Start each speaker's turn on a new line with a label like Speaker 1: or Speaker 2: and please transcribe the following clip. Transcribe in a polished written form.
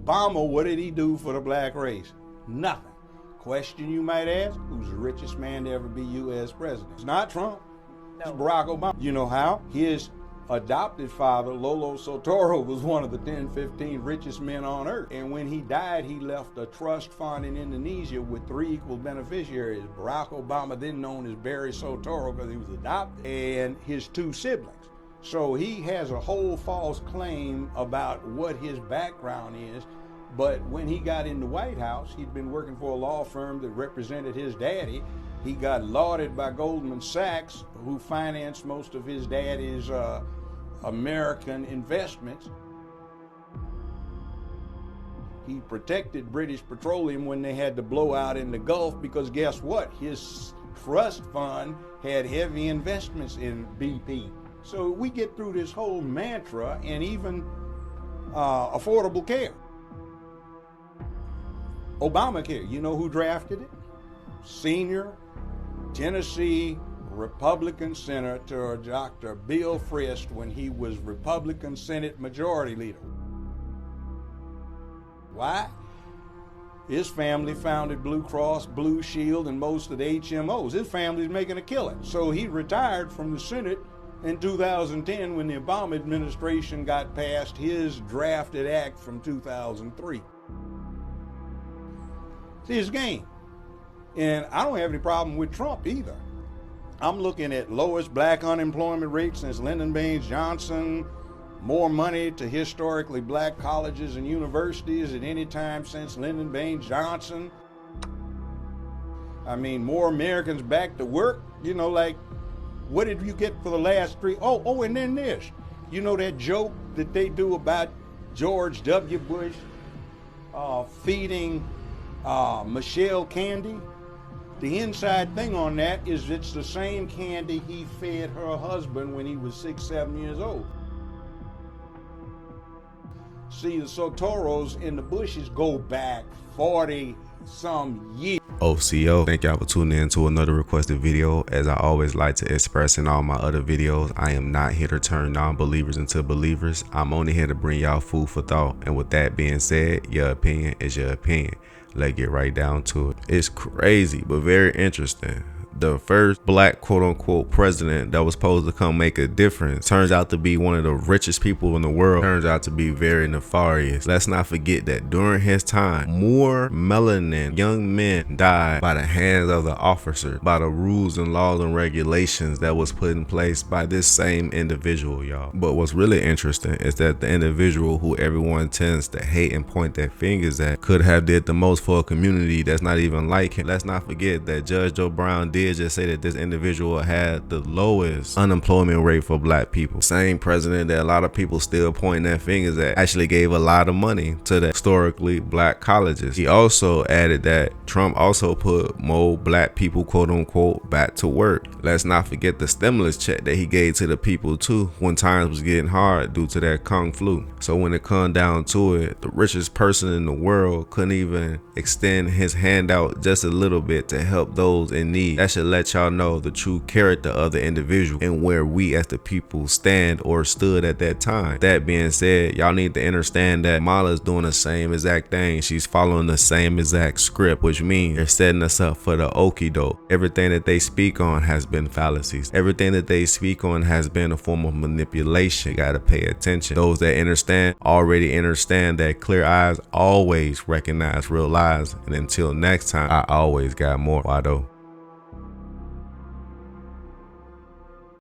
Speaker 1: Obama, what did he do for the black race? Nothing. Question you might ask, who's the richest man to ever be U.S. president? It's not Trump. No. It's Barack Obama. You know how? His adopted father, Lolo Soetoro, was one of the 10, 15 richest men on earth. And when he died, he left a trust fund in Indonesia with 3 equal beneficiaries. Barack Obama, then known as Barry Soetoro because he was adopted, and his 2 siblings. So he has a whole false claim about what his background is. But when he got in the White House, he'd been working for a law firm that represented his daddy. He got lauded by Goldman Sachs, who financed most of his daddy's American investments. He protected British Petroleum when they had the blowout in the Gulf, because guess what? His trust fund had heavy investments in BP. So we get through this whole mantra, and even affordable care. Obamacare, you know who drafted it? Senior Tennessee Republican Senator Dr. Bill Frist when he was Republican Senate Majority Leader. Why? His family founded Blue Cross, Blue Shield, and most of the HMOs. His family's making a killing. So he retired from the Senate in 2010 when the Obama administration got past his drafted act from 2003. See, it's game. And I don't have any problem with Trump either. I'm looking at lowest black unemployment rate since Lyndon Baines Johnson, more money to historically black colleges and universities at any time since Lyndon Baines Johnson. I mean, more Americans back to work. You know, like, what did you get for the last 3? Oh, and then this. You know that joke that they do about George W. Bush feeding Michelle candy? The inside thing on that is it's the same candy he fed her husband when he was 6, 7 years old. See, the Soetoros and the Bushes go back 40-some years.
Speaker 2: OCO, thank y'all for tuning in to another requested video. As I always like to express in all my other videos, I am not here to turn non-believers into believers. I'm only here to bring y'all food for thought. And with that being said, your opinion is your opinion. Let's get right down to it. It's crazy, but very interesting. The first black quote-unquote president that was supposed to come make a difference turns out to be one of the richest people in the world. Turns out to be very nefarious. Let's not forget that during his time, more melanin young men died by the hands of the officers, by the rules and laws and regulations that was put in place by this same individual, y'all. But what's really interesting is that the individual who everyone tends to hate and point their fingers at could have did the most for a community that's not even like him. Let's not forget that Judge Joe Brown did just say that this individual had the lowest unemployment rate for black people. Same president that a lot of people still pointing their fingers at actually gave a lot of money to the historically black colleges. He also added that Trump also put more black people quote unquote back to work. Let's not forget the stimulus check that he gave to the people too when times was getting hard due to that Kung flu. So when it come down to it, the richest person in the world couldn't even extend his hand out just a little bit to help those in need. That should let y'all know the true character of the individual and where we as the people stand or stood at that time. That being said, y'all need to understand that Kamala's doing the same exact thing. She's following the same exact script, which means they're setting us up for the okie doke. Everything that they speak on has been fallacies. Everything that they speak on has been a form of manipulation. You gotta pay attention. Those that understand already understand that clear eyes always recognize real lies. And until next time, I always got more. Why though?